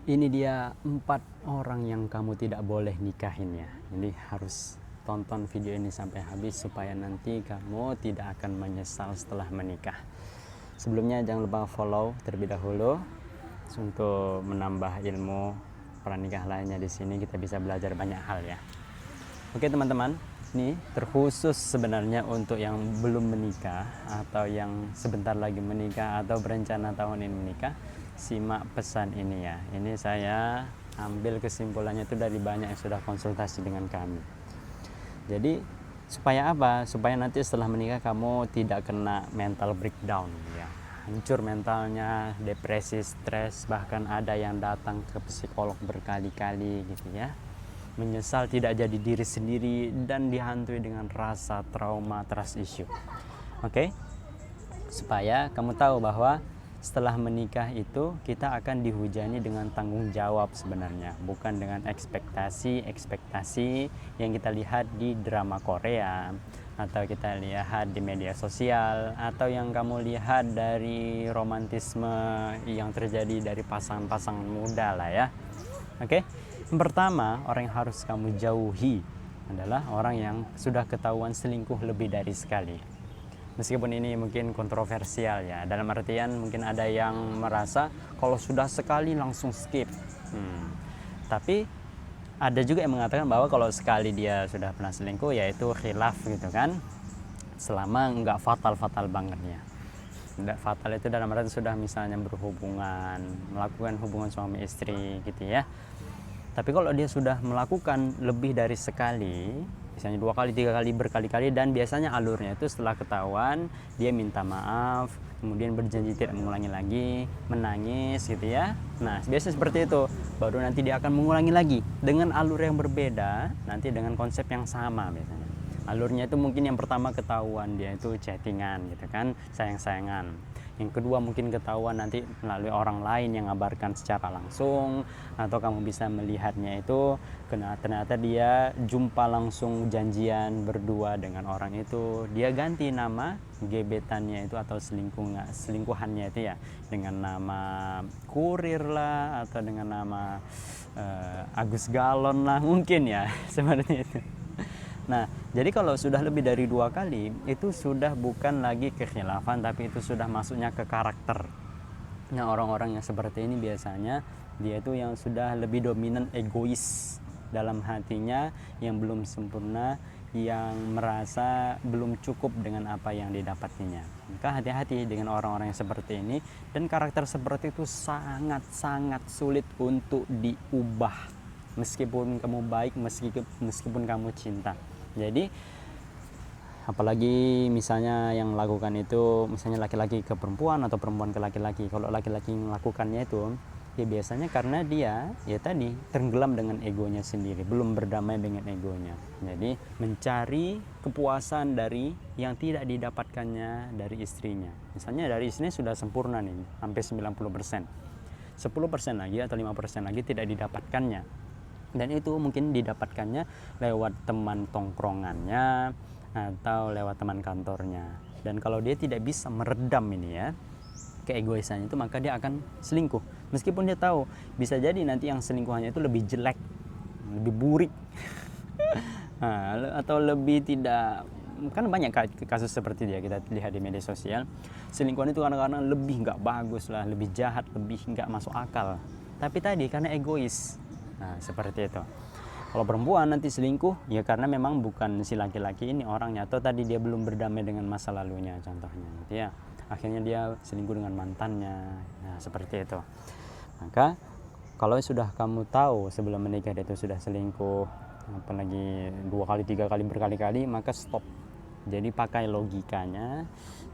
Ini dia 4 orang yang kamu tidak boleh nikahin ya. Jadi harus tonton video ini sampai habis supaya nanti kamu tidak akan menyesal setelah menikah. Sebelumnya jangan lupa follow terlebih dahulu untuk menambah ilmu pranikah lainnya. Di sini kita bisa belajar banyak hal ya. Oke teman-teman, ini terkhusus sebenarnya untuk yang belum menikah atau yang sebentar lagi menikah atau berencana tahun ini menikah. Simak pesan ini ya. Ini saya ambil kesimpulannya itu dari banyak yang sudah konsultasi dengan kami. Jadi supaya apa? Supaya nanti setelah menikah kamu tidak kena mental breakdown ya. Hancur mentalnya, depresi, stres, bahkan ada yang datang ke psikolog berkali-kali gitu ya. Menyesal tidak jadi diri sendiri dan dihantui dengan rasa trauma, trust issue. Oke? Supaya kamu tahu bahwa setelah menikah itu kita akan dihujani dengan tanggung jawab sebenarnya, bukan dengan ekspektasi yang kita lihat di drama Korea atau kita lihat di media sosial atau yang kamu lihat dari romantisme yang terjadi dari pasangan-pasangan muda lah ya. Oke? Yang pertama, orang yang harus kamu jauhi adalah orang yang sudah ketahuan selingkuh lebih dari sekali. Meskipun ini mungkin kontroversial ya, dalam artian mungkin ada yang merasa kalau sudah sekali langsung skip. Tapi ada juga yang mengatakan bahwa kalau sekali dia sudah pernah selingkuh yaitu khilaf gitu kan, selama nggak fatal-fatal banget ya. Tidak fatal itu dalam arti sudah misalnya berhubungan, melakukan hubungan suami istri gitu ya. Tapi kalau dia sudah melakukan lebih dari sekali, misalnya 2 kali, 3 kali, berkali-kali, dan biasanya alurnya itu setelah ketahuan dia minta maaf, kemudian berjanji tidak mengulangi lagi, menangis gitu ya. Nah biasanya seperti itu, baru nanti dia akan mengulangi lagi dengan alur yang berbeda, nanti dengan konsep yang sama biasanya. Alurnya itu mungkin yang pertama ketahuan dia itu chattingan gitu kan, sayang-sayangan. Yang kedua mungkin ketahuan nanti melalui orang lain yang ngabarkan secara langsung, atau kamu bisa melihatnya itu ternyata dia jumpa langsung, janjian berdua dengan orang itu, dia ganti nama gebetannya itu atau selingkuhannya itu ya dengan nama kurir lah atau dengan nama Agus Galon lah mungkin ya sebenarnya itu. Nah, jadi kalau sudah lebih dari 2 kali, itu sudah bukan lagi kekhilafan, tapi itu sudah masuknya ke karakter. Nah, orang-orang yang seperti ini biasanya dia itu yang sudah lebih dominan egois dalam hatinya, yang belum sempurna, yang merasa belum cukup dengan apa yang didapatinya. Maka hati-hati dengan orang-orang yang seperti ini, dan karakter seperti itu sangat-sangat sulit untuk diubah. Meskipun kamu baik, meskipun kamu cinta. Jadi apalagi misalnya yang lakukan itu misalnya laki-laki ke perempuan atau perempuan ke laki-laki. Kalau laki-laki melakukannya itu ya biasanya karena dia ya tadi tenggelam dengan egonya sendiri, belum berdamai dengan egonya. Jadi mencari kepuasan dari yang tidak didapatkannya dari istrinya. Misalnya dari istrinya sudah sempurna nih, hampir 90%. 10% lagi atau 5% lagi tidak didapatkannya. Dan itu mungkin didapatkannya lewat teman tongkrongannya atau lewat teman kantornya. Dan kalau dia tidak bisa meredam ini ya keegoisannya itu, maka dia akan selingkuh. Meskipun dia tahu bisa jadi nanti yang selingkuhannya itu lebih jelek, lebih burik atau lebih tidak, kan banyak kasus seperti dia kita lihat di media sosial. Selingkuhan itu kadang-kadang lebih nggak bagus lah, lebih jahat, lebih nggak masuk akal. Tapi tadi karena egois. Nah seperti itu. Kalau perempuan nanti selingkuh ya karena memang bukan si laki-laki ini orangnya, atau tadi dia belum berdamai dengan masa lalunya contohnya gitu ya. Akhirnya dia selingkuh dengan mantannya. Nah seperti itu. Maka kalau sudah kamu tahu sebelum menikah dia itu sudah selingkuh, apalagi 2 kali, 3 kali, berkali-kali, maka stop. Jadi pakai logikanya,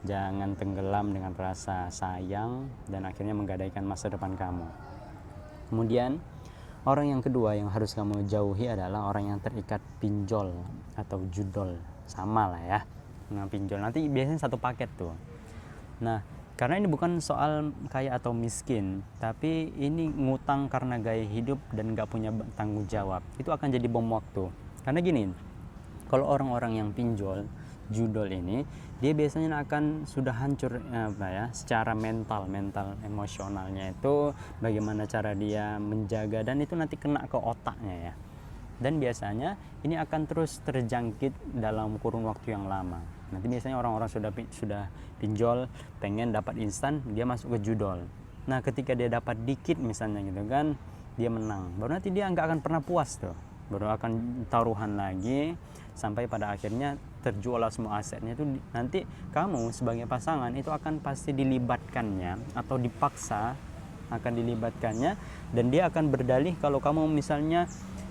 jangan tenggelam dengan rasa sayang dan akhirnya menggadaikan masa depan kamu. Kemudian orang yang kedua yang harus kamu jauhi adalah orang yang terikat pinjol atau judol. Sama lah ya. Nah pinjol nanti biasanya satu paket tuh. Nah karena ini bukan soal kaya atau miskin, tapi ini ngutang karena gaya hidup dan gak punya tanggung jawab. Itu akan jadi bom waktu. Karena gini, kalau orang-orang yang pinjol judol ini, dia biasanya akan sudah hancur secara mental emosionalnya itu, bagaimana cara dia menjaga, dan itu nanti kena ke otaknya ya. Dan biasanya ini akan terus terjangkit dalam kurun waktu yang lama. Nanti biasanya orang-orang sudah pinjol, pengen dapat instan, dia masuk ke judol. Nah ketika dia dapat dikit misalnya gitu kan, dia menang, baru nanti dia nggak akan pernah puas tuh, baru akan taruhan lagi sampai pada akhirnya terjual semua asetnya. Itu nanti kamu sebagai pasangan itu akan pasti dilibatkannya atau dipaksa akan dilibatkannya, dan dia akan berdalih kalau kamu misalnya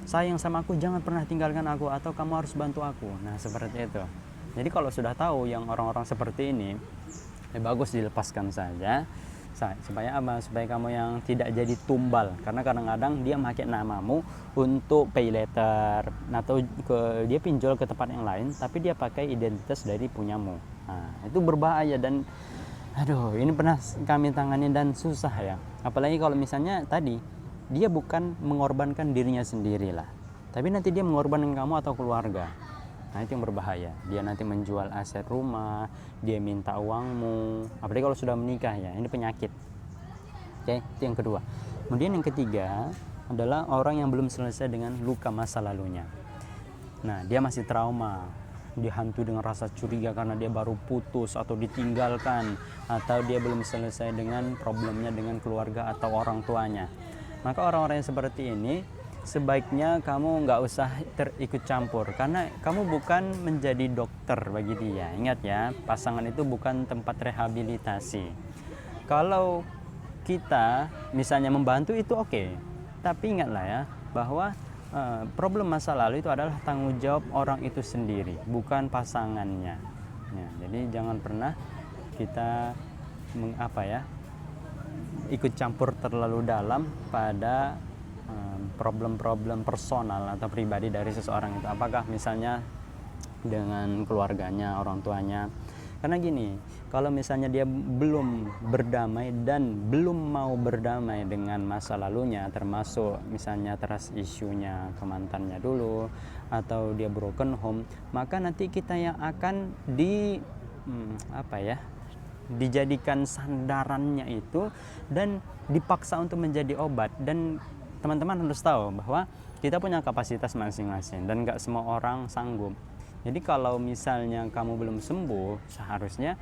sayang sama aku, jangan pernah tinggalkan aku, atau kamu harus bantu aku. Nah seperti itu. Jadi kalau sudah tahu yang orang-orang seperti ini, bagus dilepaskan saja, supaya apa? Supaya kamu yang tidak jadi tumbal, karena kadang-kadang dia pakai namamu untuk pay later, atau dia pinjol ke tempat yang lain tapi dia pakai identitas dari punyamu. Nah itu berbahaya, dan aduh ini pernah kami tangani dan susah ya. Apalagi kalau misalnya tadi dia bukan mengorbankan dirinya sendiri lah, tapi nanti dia mengorbankan kamu atau keluarga. Nah itu yang berbahaya, dia nanti menjual aset rumah, dia minta uangmu, apalagi kalau sudah menikah ya, ini penyakit. Oke, itu yang kedua. Kemudian yang ketiga adalah orang yang belum selesai dengan luka masa lalunya. Nah dia masih trauma, dihantui dengan rasa curiga karena dia baru putus atau ditinggalkan, atau dia belum selesai dengan problemnya dengan keluarga atau orang tuanya. Maka orang-orang yang seperti ini sebaiknya kamu nggak usah ikut campur, karena kamu bukan menjadi dokter bagi dia. Ingat ya, pasangan itu bukan tempat rehabilitasi. Kalau kita misalnya membantu itu oke, tapi ingatlah ya bahwa problem masa lalu itu adalah tanggung jawab orang itu sendiri, bukan pasangannya ya. Jadi jangan pernah kita ikut campur terlalu dalam pada problem-problem personal atau pribadi dari seseorang itu, apakah misalnya dengan keluarganya, orang tuanya. Karena gini, kalau misalnya dia belum berdamai dan belum mau berdamai dengan masa lalunya, termasuk misalnya trust isunya ke mantannya dulu, atau dia broken home, maka nanti kita yang akan dijadikan sandarannya itu dan dipaksa untuk menjadi obat. Dan teman-teman harus tahu bahwa kita punya kapasitas masing-masing dan gak semua orang sanggup. Jadi kalau misalnya kamu belum sembuh, seharusnya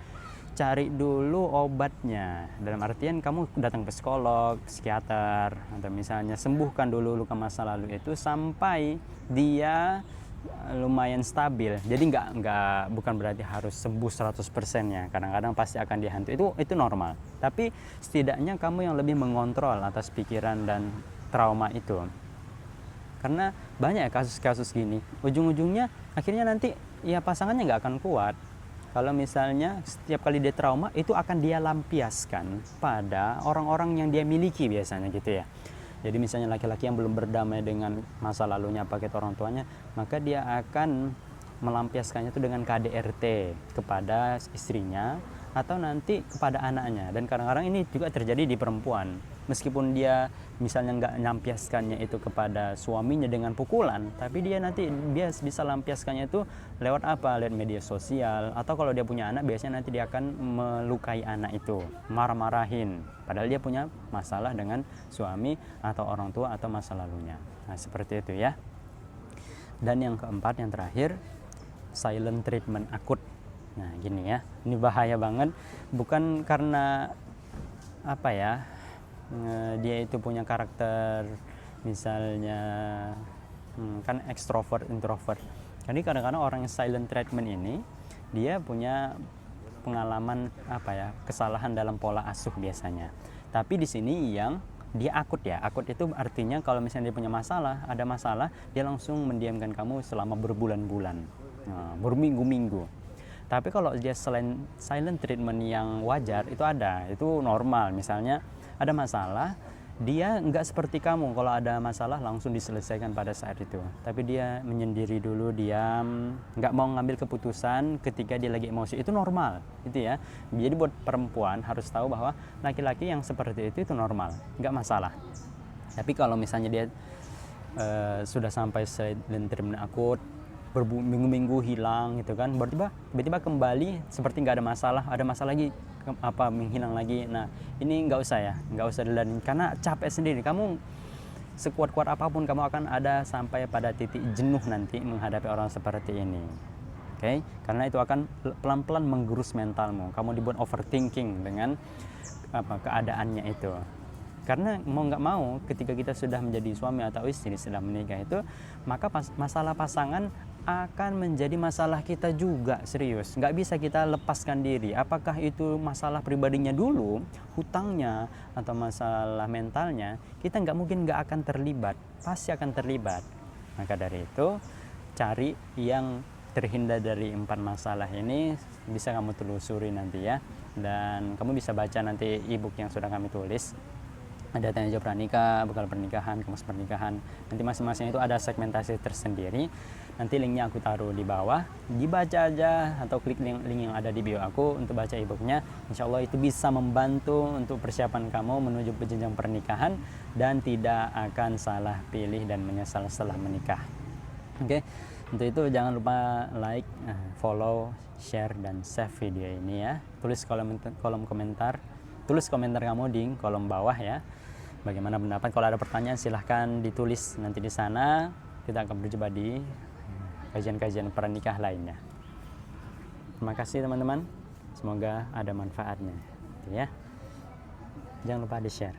cari dulu obatnya. Dalam artian kamu datang ke psikolog, psikiater, atau misalnya sembuhkan dulu luka masa lalu itu sampai dia lumayan stabil. Jadi bukan berarti harus sembuh 100% ya. Kadang-kadang pasti akan dihantui. Itu normal. Tapi setidaknya kamu yang lebih mengontrol atas pikiran dan trauma itu. Karena banyak kasus-kasus gini, ujung-ujungnya akhirnya nanti ya pasangannya nggak akan kuat. Kalau misalnya setiap kali dia trauma itu akan dia lampiaskan pada orang-orang yang dia miliki biasanya gitu ya. Jadi misalnya laki-laki yang belum berdamai dengan masa lalunya pakai orang tuanya, maka dia akan melampiaskannya itu dengan KDRT kepada istrinya atau nanti kepada anaknya. Dan kadang-kadang ini juga terjadi di perempuan. Meskipun dia misalnya nggak melampiaskannya itu kepada suaminya dengan pukulan, tapi dia nanti bisa lampiaskannya itu lewat apa? Lewat media sosial, atau kalau dia punya anak biasanya nanti dia akan melukai anak itu, marah-marahin, padahal dia punya masalah dengan suami atau orang tua atau masa lalunya. Nah seperti itu ya. Dan yang keempat, yang terakhir, silent treatment akut. Nah gini ya, ini bahaya banget, bukan karena dia itu punya karakter misalnya kan ekstrovert, introvert. Jadi kadang-kadang orang yang silent treatment ini dia punya pengalaman kesalahan dalam pola asuh biasanya. Tapi di sini yang dia akut ya. Akut itu artinya kalau misalnya dia punya masalah, ada masalah, dia langsung mendiamkan kamu selama berbulan-bulan, berminggu-minggu. Tapi kalau dia silent treatment yang wajar itu normal. Misalnya ada masalah, dia nggak seperti kamu, kalau ada masalah langsung diselesaikan pada saat itu. Tapi dia menyendiri dulu, diam, nggak mau ngambil keputusan ketika dia lagi emosi. Itu normal, itu ya. Jadi buat perempuan harus tahu bahwa laki-laki yang seperti itu normal, nggak masalah. Tapi kalau misalnya dia sudah sampai silent treatment akut, berminggu-minggu hilang gitu kan, tiba-tiba kembali seperti nggak ada masalah lagi, menghilang lagi. Nah ini nggak usah ya, nggak usah diladenin, karena capek sendiri. Kamu sekuat-kuat apapun kamu akan ada sampai pada titik jenuh nanti menghadapi orang seperti ini. Oke? Karena itu akan pelan-pelan menggerus mentalmu. Kamu dibuat overthinking dengan keadaannya itu. Karena mau nggak mau ketika kita sudah menjadi suami atau istri, sudah menikah itu, maka masalah pasangan akan menjadi masalah kita juga, serius. Nggak bisa kita lepaskan diri. Apakah itu masalah pribadinya dulu, hutangnya, atau masalah mentalnya, kita nggak akan terlibat, pasti akan terlibat. Maka dari itu, cari yang terhindar dari 4 masalah ini, bisa kamu telusuri nanti ya. Dan kamu bisa baca nanti e-book yang sudah kami tulis. Ada tanya jawab pranikah, bekal pernikahan, kamus pernikahan. Nanti masing-masing itu ada segmentasi tersendiri. Nanti linknya aku taruh di bawah, dibaca aja atau klik link yang ada di bio aku untuk baca e-booknya. Insya Allah itu bisa membantu untuk persiapan kamu menuju jenjang pernikahan dan tidak akan salah pilih dan menyesal setelah menikah. Oke, untuk itu jangan lupa like, follow, share, dan save video ini ya. Tulis kolom komentar kamu di kolom bawah ya. Bagaimana pendapat? Kalau ada pertanyaan silahkan ditulis nanti di sana. Kita akan berjumpa di kajian-kajian pernikah lainnya. Terima kasih teman-teman. Semoga ada manfaatnya. Ya. Jangan lupa di share.